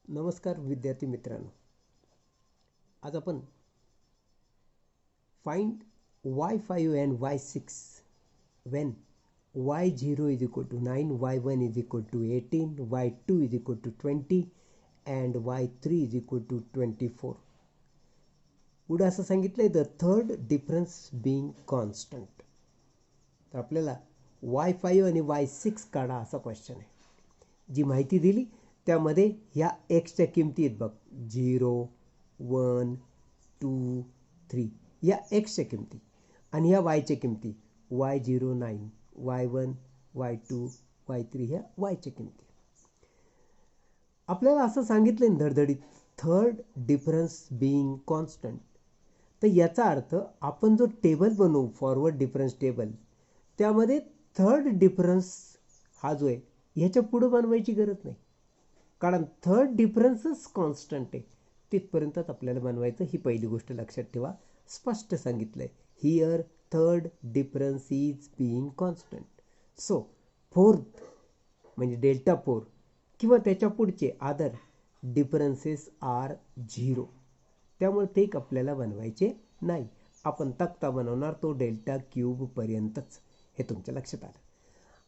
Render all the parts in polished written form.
नमस्कार विद्यार्थी मित्रांनो. आज आपण find y5 and y6 when y0 is equal to 9, y1 is equal to 18, y2 is equal to 20 and y3 is equal to 24. पुढे असं सांगितलंय the third difference being constant. तर आपल्याला y5 आणि y6 काढा असा क्वेश्चन आहे. जी माहिती दिली त्यामध्ये ह्या एक्सच्या किमती आहेत बघ, 0, 1, 2, 3 या एक्सच्या किमती आणि ह्या वायच्या किमती y0 9, y1, y2, y3 ह्या वायच्या किमती. आपल्याला असं सांगितलं ना धडधडीत थर्ड डिफरन्स बीइंग कॉन्स्टंट. तर याचा अर्थ आपण जो टेबल बनवू फॉरवर्ड डिफरन्स टेबल त्यामध्ये थर्ड डिफरन्स हा जो आहे ह्याच्या पुढे बनवायची गरज नाही, कारण थर्ड डिफरन्सच कॉन्स्टंट आहे. तिथपर्यंतच आपल्याला बनवायचं. ही पहिली गोष्ट लक्षात ठेवा. स्पष्ट सांगितलंय here third difference is being constant. So fourth म्हणजे डेल्टा 4 किंवा त्याच्या पुढचे अदर डिफरन्सेस आर 0. त्यामुळे ते आपल्याला बनवायचे नाही. आपण तक्ता बनवणार तो डेल्टा क्यूब पर्यंतच. हे तुमच्या लक्षात आलं.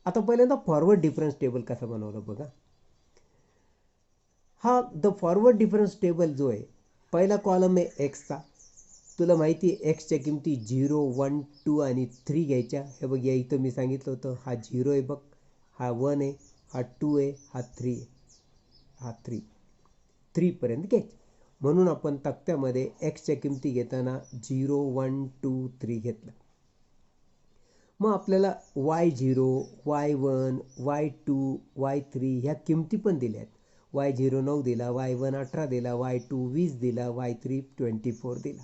आता पहिल्यांदा फॉरवर्ड डिफरन्स टेबल कसा बनवलं बघा. हा द फॉरवर्ड डिफरन्स टेबल जो आहे पहिला कॉलम आहे एक्सचा. तुला माहिती आहे एक्सच्या किमती 0, 1, 2 आणि 3 घ्यायच्या. हे बघ या इथं मी सांगितलं होतं हा 0 आहे बघ, हा 1 आहे, हा 2 आहे, हा 3 आहे, हा 3 पर्यंत घ्यायचे. म्हणून आपण तक्त्यामध्ये एक्सच्या किमती घेताना 0, 1, 2, 3 घेतलं. मग आपल्याला y0, y1, y2, y3 ह्या किमती पण दिल्यात. y0 9 दिला, y1 18 दिला, y2 20 दिला, y3 24 दिला.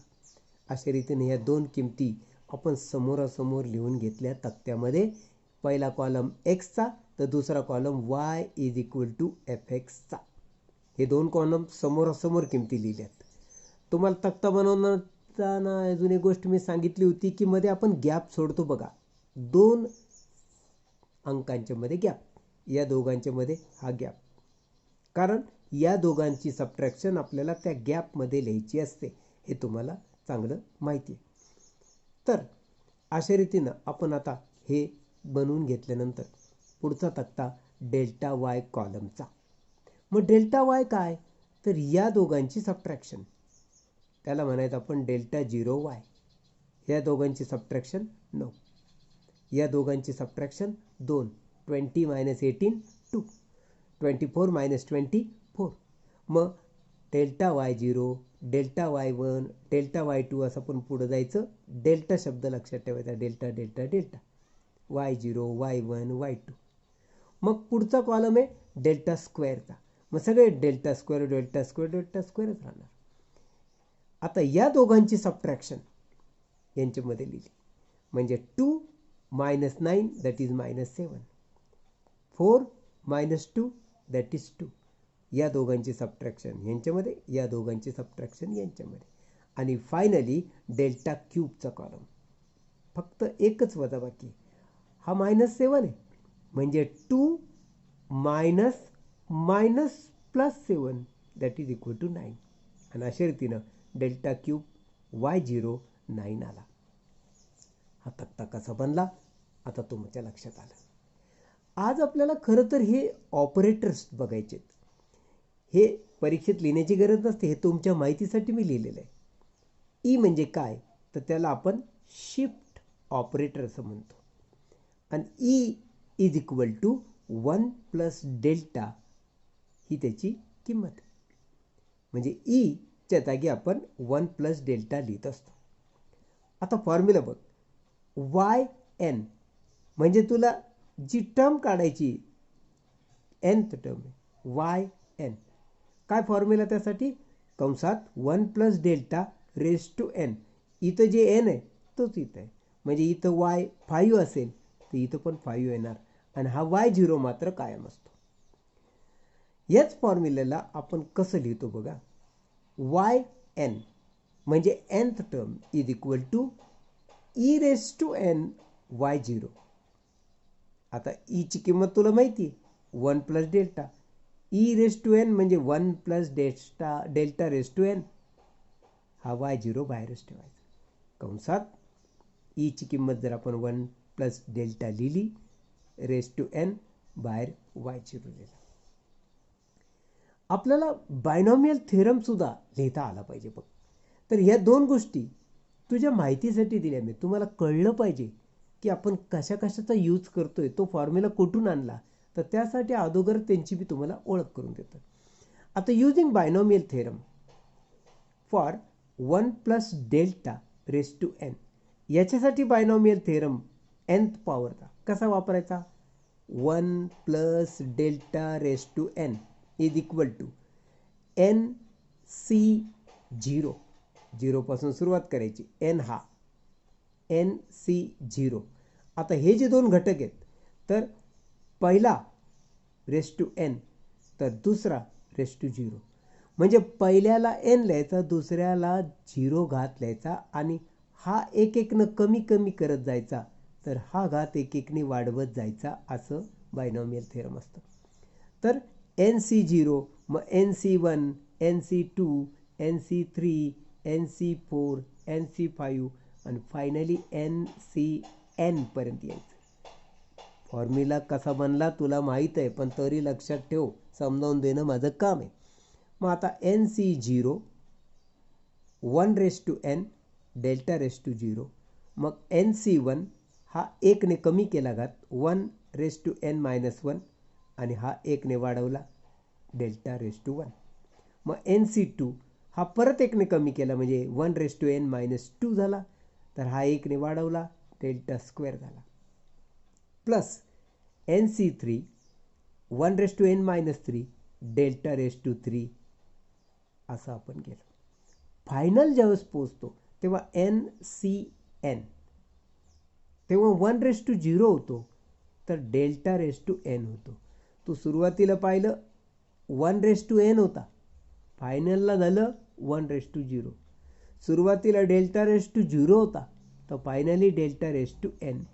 अशा रीतीने ह्या दोन किमती आपण समोरासमोर लिहून घेतल्या तक्त्यामध्ये. पहिला कॉलम एक्सचा तर दुसरा column y is equal to fxचा. हे दोन कॉलम समोरासमोर किमती लिहिल्यात. तुम्हाला तक्ता बनवताना अजून एक गोष्ट मी सांगितली होती की मध्ये आपण गॅप सोडतो बघा. 2 अंकांच्या मध्ये गॅप, या दोघांच्या मध्ये हा गॅप, कारण या दोघांची सबट्रॅक्शन आपल्याला त्या गॅपमध्ये लिहायची असते. हे तुम्हाला चांगलं माहिती आहे. तर अशा रीतीनं आपण आता हे बनवून घेतल्यानंतर पुढचा तक्ता डेल्टा वाय कॉलमचा. मग डेल्टा वाय काय, तर या दोघांची सबट्रॅक्शन, त्याला म्हणायचं आपण डेल्टा 0 वाय. या दोघांची सबट्रॅक्शन 9, या दोघांची सबट्रॅक्शन 2, 20 - 18 2, 24 - 24. मग delta y0, delta y1, delta y2 असं पण पुढं जायचं. डेल्टा शब्द लक्षात ठेवायचा, delta delta delta y0, y1, y2. मग पुढचा कॉलम आहे डेल्टा स्क्वेअरचा. मग सगळे delta square delta square delta स्क्वेअरच राहणार. आता या दोघांची सबट्रॅक्शन यांच्यामध्ये लिहिली म्हणजे 2 - 9 दॅट इज -7, 4 - 2 दॅट इज 2. या दोघांची सबट्रॅक्शन यांच्यामध्ये, या दोघांची सबट्रॅक्शन यांच्यामध्ये. आणि फायनली डेल्टा क्यूबचा कॉलम. फक्त एकच वजाबाकी, हा -7 आहे म्हणजे 2 - -7 दॅट इज इक्वल टू 9. आणि अशा रीतीनं डेल्टा क्यूब y0 9 आला. हा तक्ता कसा बनला आता तुमच्या लक्षात आलं. आज आपल्याला खरं तर हे ऑपरेटर्स बघायचे. हे परीक्षेत लिहिण्याची गरज नसते, हे तुमच्या माहितीसाठी मी लिहिलेलं आहे. ई म्हणजे काय, तर त्याला आपण शिफ्ट ऑपरेटर असं म्हणतो. आणि E is equal to 1 plus delta ही त्याची किंमत आहे. म्हणजे ईच्या जागी आपण 1 प्लस डेल्टा लिहित असतो. आता फॉर्म्युला बघ, वाय एन म्हणजे तुला जी टर्म काढायची nth टर्म आहे वाय एन. काय फॉर्म्युला त्यासाठी, कंसात 1 plus delta raise to n. इथं जे एन आहे तोच इथं आहे. म्हणजे इथं वाय 5 असेल तर इथं पण 5 येणार. आणि हा y0 मात्र कायम असतो. याच फॉर्म्युल्याला आपण कसं लिहितो बघा. वाय एन म्हणजे nth term is equal to e raise to n y0. आता ईची किंमत तुला माहिती आहे 1 plus delta. E raise to n म्हणजे 1 plus delta raise to n, हा y0 बाहेरच ठेवायचा. कंसात ईची किंमत जर आपण 1 प्लस डेल्टा लिहिली, रेस टू एन बाहेर y0 लिहिला. आपल्याला बायनॉमियल थेरम सुद्धा लिहिता आला पाहिजे बघ. तर ह्या दोन गोष्टी तुझ्या माहितीसाठी दिल्या मी. तुम्हाला कळलं पाहिजे की आपण कशा कशाचा यूज करतोय, तो फॉर्म्युला कुठून आणला, तर त्यासाठी अगोदर त्यांची मी तुम्हाला ओळख करून देतो. आता using binomial theorem for 1 plus delta raise to n, याच्यासाठी बायनॉमियल थेरम nth पॉवरचा कसा वापरायचा. 1 plus delta raise to n is equal to n C zero, झिरोपासून सुरुवात करायची. एन हा एन सी झिरो. आता हे जे दोन घटक आहेत, तर पहिला रेस टू एन, तर दुसरा रेस टू झिरो. म्हणजे पहिल्याला एन लिहायचा, दुसऱ्याला झिरो घात लिहायचा, आणि हा एक एकनं कमी कमी करत जायचा, तर हा घात एक एकने वाढवत जायचा, असं बायनॉमियल थेरम असतं. तर एन सी झिरो, मग n c one, n c two, n c three, n c four, n c five, आणि फायनली एन सी एन पर्यंत यायचं. फॉर्म्युला कसा बनला तुला माहीत आहे, पण तरी लक्षात ठेव, समजावून देणं माझं काम आहे. मग आता n C zero, 1 raise to n, delta raise to zero. मग एन सी वन हा एकने कमी केला घात, 1 रेस टू एन मायनस 1, आणि हा एकने वाढवला, डेल्टा रेस टू 1. मग एन सी टू हा परत एकने कमी केला, म्हणजे 1 रेस टू एन मायनस 2 झाला, तर हा एकने वाढवला, डेल्टा स्क्वेअर झाला. Plus n c three, 1 raise to n minus 3, delta raise to 3, असं आपण गेलो. फायनल ज्यावेळेस पोचतो तेव्हा एन सी एन, तेव्हा 1 रेस टू झिरो होतो, तर डेल्टा रेस टू एन होतो. तो सुरुवातीला पाहिलं 1 रेस टू एन होता, फायनलला झालं 1 रेस टू झिरो. सुरुवातीला डेल्टा रेस टू झिरो होता, तर finally delta raise to n.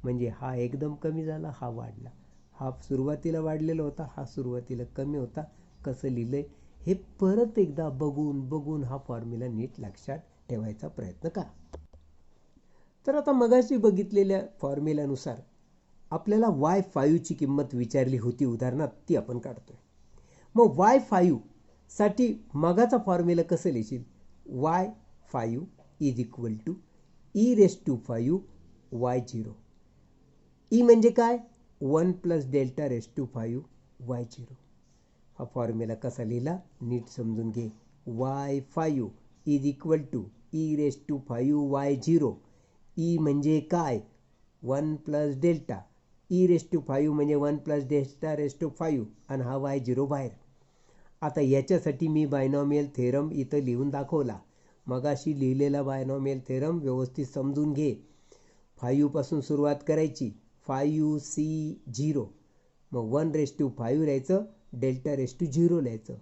म्हणजे हा एकदम कमी झाला, हा वाढला. हा सुरुवातीला वाढलेला होता, हा सुरुवातीला कमी होता. कसं लिहिलंय हे परत एकदा बघून बघून हा फॉर्म्युला नीट लक्षात ठेवायचा प्रयत्न करा. तर आता मगाशी बघितलेल्या फॉर्म्युल्यानुसार आपल्याला y5ची किंमत विचारली होती उदाहरणात, ती आपण काढतोय. मग y5 साठी मगाचा फॉर्म्युला कसं लिहिशील. y5 is equal to e raise to 5 y0. E म्हणजे काय, 1 plus delta raise to 5 y0. हा फॉर्म्युला कसा लिहिला नीट समजून घे. y5 is equal to e raise to 5 y0. E म्हणजे काय, 1 plus delta, e raise to 5 म्हणजे 1 प्लस डेल्टा रेस टू 5, आणि हा y0 बाहेर. आता याच्यासाठी मी बायनॉमियल थेरम इथं लिहून दाखवला. मगाशी लिहिलेला बायनॉमियल थेरम व्यवस्थित समजून घे. 5 पासून सुरुवात करायची, 5c0, मग 1 रेस टू 5 लिहायचं, डेल्टा रेस टू 0 लिहायचं.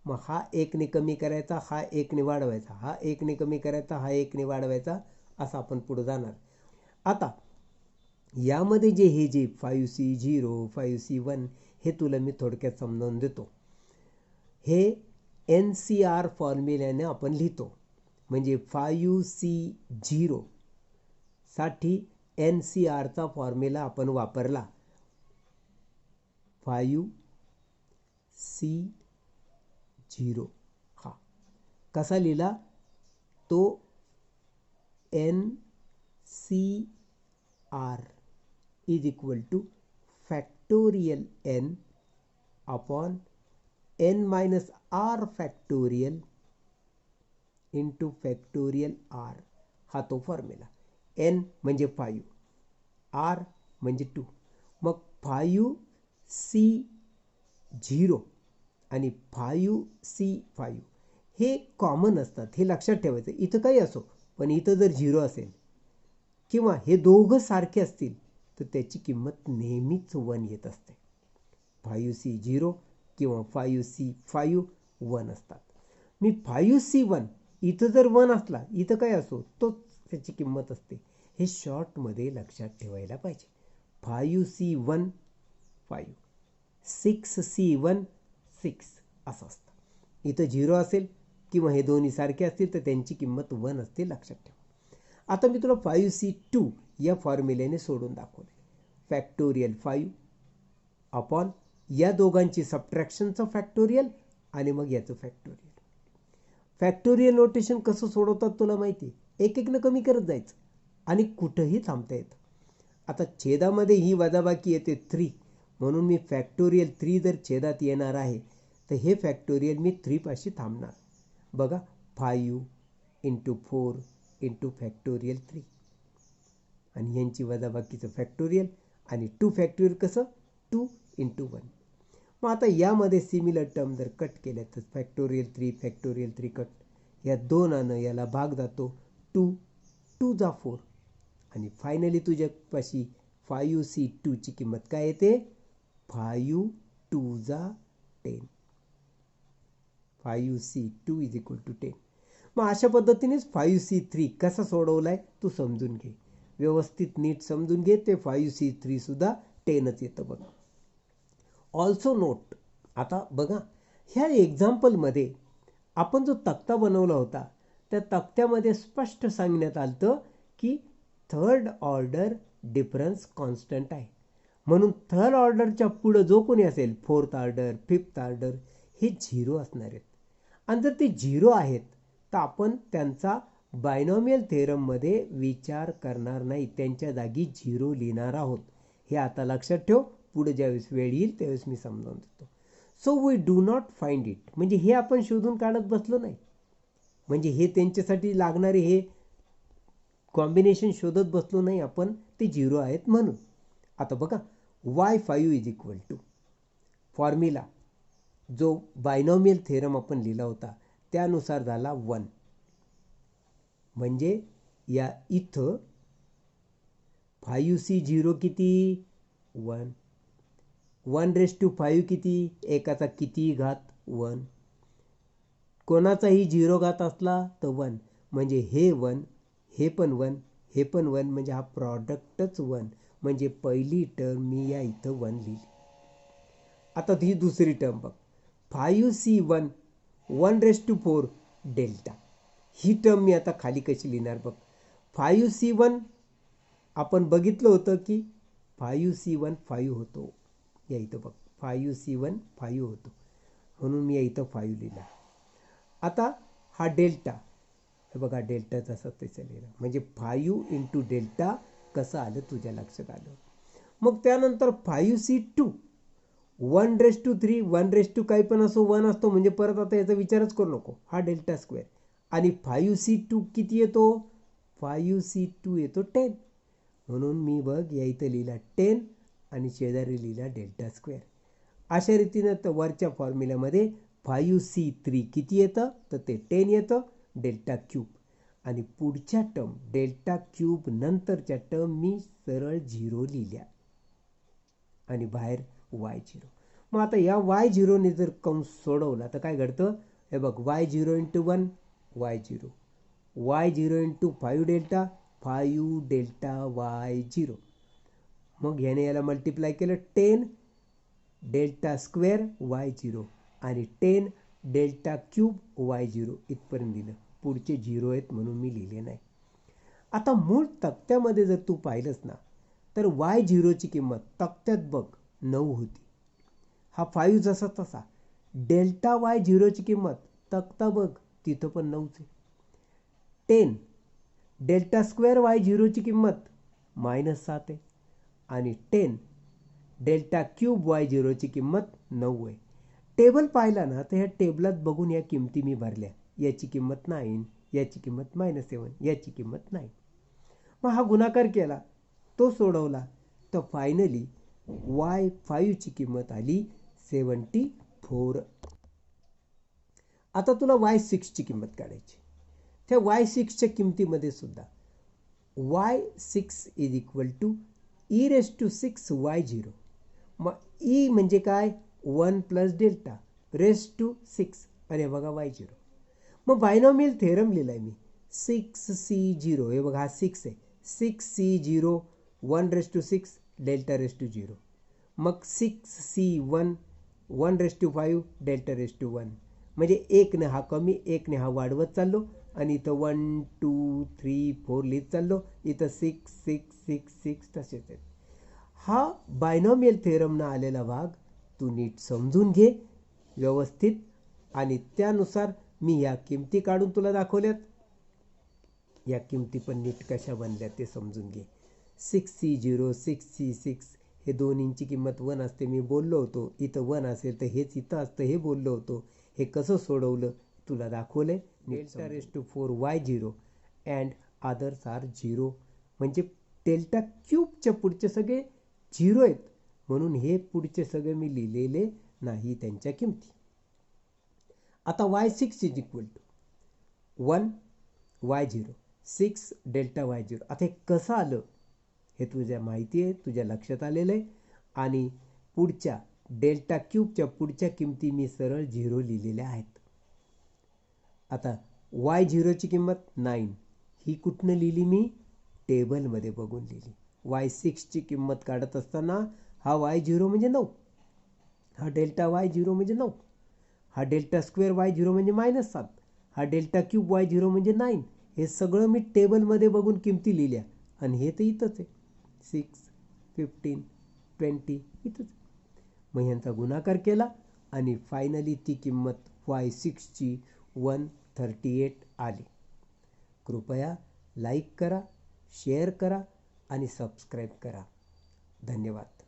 मग हा एकने कमी करायचा, हा एकने वाढवायचा, हा एकने कमी करायचा, हा एकने वाढवायचा, असं आपण पुढे जाणार. आता यामध्ये हे जे 5c0, 5c1 हे तुला मी थोडक्यात समजावून देतो. हे NCR फॉर्म्युल्याने आपण लिहितो. म्हणजे 5c0 साठी NCRचा फॉर्म्युला आपण वापरला. 5c0 हा कसा लिहिला, तो NCR is equal to factorial n upon n minus r factorial into factorial r. हा तो फॉर्म्युला. n म्हणजे 5, r म्हणजे 2. मग 5c0 आणि 5c5 हे कॉमन असतात, हे लक्षात ठेवायचं. इथं काही असो, पण इथं जर 0 असेल किंवा हे दोघं सारखे असतील, तर त्याची किंमत नेहमीच 1 येत असते. 5c0 किंवा 5c5 1 असतात. मी 5c1 इथं जर 1 असला, इथं काय असो, तोच त्याची किंमत असते. हे शॉर्टमध्ये लक्षात ठेवायला पाहिजे. 5c1 5, 6c1 6 असं असतं. इथं 0 असेल किंवा हे दोन्ही सारखे असतील तर त्यांची किंमत 1 असते, लक्षात ठेवा. आता मी तुला 5C2 या फॉर्म्युल्याने सोडून दाखवले. फॅक्टोरियल 5 अपॉन या दोघांची सबट्रॅक्शनचं फॅक्टोरियल आणि मग याचं फॅक्टोरियल. फॅक्टोरियल नोटेशन कसं सोडवतात तुला माहिती आहे. एक एकनं कमी करत जायचं आणि कुठंही थांबता येतं. आता छेदामध्ये ही वजाबाकी येते 3, म्हणून मी फॅक्टोरियल 3 जर छेदात येणार आहे तर हे फॅक्टोरियल मी 3 पाशी थांबणार. बघा 5 × 4 × फॅक्टोरियल 3 आणि यांची वजाबाकीचं फॅक्टोरियल आणि 2 फॅक्टोरियल कसं 2 × 1. मग आता यामध्ये सिमिलर टर्म जर कट केल्या तर फॅक्टोरियल 3 फॅक्टोरियल 3 कट, या दोनानं याला भाग जातो, 2 2 जा 4 आणि फायनली तुझ्यापाशी 5C2 ची किंमत काय येते 5 2 जा 10. 5C2 = 10. मग अशा पद्धतीनेच 5C3 कसा सोडवलाय तू समजून घे, व्यवस्थित नीट समजून घे. ते 5C3 सुद्धा 10च येतं बघ. ऑल्सो नोट, आता बघा ह्या एक्झाम्पलमध्ये आपण जो तक्ता बनवला होता त्या तक्त्यामध्ये स्पष्ट सांगण्यात आलं की थर्ड ऑर्डर डिफरन्स कॉन्स्टंट आहे, म्हणून थर्ड ऑर्डरच्या पुढं जो कोणी असेल, फोर्थ ऑर्डर, फिफ्थ ऑर्डर, हे 0 असणार आहेत. आणि जर ते 0 आहेत तर आपण त्यांचा बायनॉमियल थेरममध्ये विचार करणार नाही, त्यांच्या जागी 0 लिहिणार आहोत. हे आता लक्षात ठेव, पुढे ज्यावेळेस वेळ येईल त्यावेळेस मी समजावून देतो. So we do not find it, म्हणजे हे आपण शोधून काढत बसलो नाही, म्हणजे हे त्यांच्यासाठी लागणारे हे कॉम्बिनेशन शोधत बसलो नाही आपण, ते 0 आहेत म्हणून. आता बघा y5 = फॉर्म्युला जो बायनॉमियल थेरम आपण लिहिला होता त्यानुसार झाला 1, म्हणजे या इथं 5C0 किती 1, 1⁵ किती, एकाचा किती घात 1, कोणाचाही 0 घात असला तर 1, म्हणजे हे 1, हे पण 1, हे पण 1, म्हणजे हा प्रॉडक्टच 1, म्हणजे पहिली टर्म मी या इथं 1 लिहिली. आता ही दुसरी टर्म बघ 5C1 1⁴ डेल्टा, ही टर्म मी आता खाली कशी लिहिणार बघ. 5C1 आपण बघितलं होतं की 5C1 5 होतो, या इथं बघ 5C1 5 होतो, म्हणून मी या इथं 5 लिहिला. आता हा डेल्टा, हे बघा डेल्टा जसा त्याचा लिहिला, म्हणजे 5 × डेल्टा कसं आलं तुझ्या लक्षात आलं. मग त्यानंतर 5C2 1⁵ 1 काही पण असो 1 असतो, म्हणजे परत आता याचा विचारच करू नको, हा डेल्टा स्क्वेअर. आणि 5C2 किती येतो 5C2 येतो 10, म्हणून मी बघ या इथं लिहिला 10 आणि शेजारी लिहिला डेल्टा स्क्वेअर. अशा रीतीनं तर वरच्या फॉर्म्युल्यामध्ये 5C3 किती येतं तर ते 10 येतं डेल्टा क्यूब, आणि पुढच्या टर्म डेल्टा क्यूब नंतरच्या टर्म मी सरळ 0 लिहिल्या आणि बाहेर y0. मग आता या y0ने जर कंस सोडवला तर काय घडतं, हे बघ y0 × 1 y0, y0 × 5 delta 5 delta y0. मग ह्याने याला मल्टिप्लाय केलं 10 डेल्टा स्क्वेअर y0 आणि 10 डेल्टा क्यूब y0 इथपर्यंत दिलं. पुढचे 0 आहेत म्हणून मी लिहिले नाही. आता मूळ तक्त्यामध्ये जर तू पाहिलंस ना तर y0 ची किंमत तक्त्यात बघ 9 होती, हा 5 जसा तसा. डेल्टा y0 ची किंमत तक्ता बघ तिथं पण 9च आहे. 10 डेल्टा स्क्वेअर y0 ची किंमत -7 आहे आणि 10 डेल्टा क्यूब y0 ची किंमत 9 आहे. टेबल पाहिला ना तर ह्या टेबलात बघून या किमती मी भरल्या, याची किंमत 9, याची किंमत -7, याची किंमत 9. मग हा गुणाकार केला, तो सोडवला, तर फायनली y5 ची किंमत आली 74. आता तुला y6 ची किंमत काढायची. त्या y6 च्या किमतीमध्ये सुद्धा y6 = e⁻⁶y0. मग e म्हणजे काय 1 + डेल्टा ⁻⁶, आणि बघा y0. मग बायनॉमियल थेरम लिहिलाय मी 6C0, हे बघा हा 6 आहे, 6C0 1⁶ डेल्टा ⁻0. मग 6C1 1:5 डेल्टा रेस टू 1 म्हणजे 1ने हा कमी 1ने हा वाढवत चाललो आणि इथं 1 2 3 4 लिहित चाललो, इथं 6 6 6 6 तसेच आहेत. हा बायनॉमियल थेरमनं आलेला भाग तू नीट समजून घे व्यवस्थित आणि त्यानुसार मी या किमती काढून तुला दाखवल्यात. या किमती पण नीट कशा बनल्या ते समजून घे. 6C0 6C6 हे दोन्हींची किंमत 1 असते मी बोललो होतो. इथं 1 असेल तर हेच इथं असतं हे बोललो होतो. हे कसं सोडवलं तुला दाखवलंय. Delta raise to 4y0 and others are 0 म्हणजे डेल्टा क्यूबच्या पुढचे सगळे 0 आहेत म्हणून हे पुढचे सगळे मी लिहिलेले नाही त्यांच्या किमती. आता y6 is equal to 1 y0 6 delta y0. आता हे कसं आलं हे तुझ्या माहिती आहे, तुझ्या लक्षात आलेलं आहे आणि पुढच्या डेल्टा क्यूबच्या पुढच्या किमती मी सरळ 0 लिहिलेल्या आहेत. आता y0ची किंमत 9 ही कुठनं लिहिली मी टेबलमध्ये बघून लिहिली. y6ची किंमत काढत असताना हा y0 म्हणजे 9, हा डेल्टा y0 म्हणजे 9, हा डेल्टा स्क्वेअर y0 म्हणजे -7, हा डेल्टा क्यूब y0 म्हणजे 9. हे सगळं मी टेबलमध्ये बघून किमती लिहिल्या आणि हे तर इथंच आहे 6 15 20 इथंच. मग ह्यांचा गुणाकार केला आणि फायनली ती किंमत y6ची 138 आली. कृपया लाईक करा, शेअर करा आणि सबस्क्राईब करा. धन्यवाद.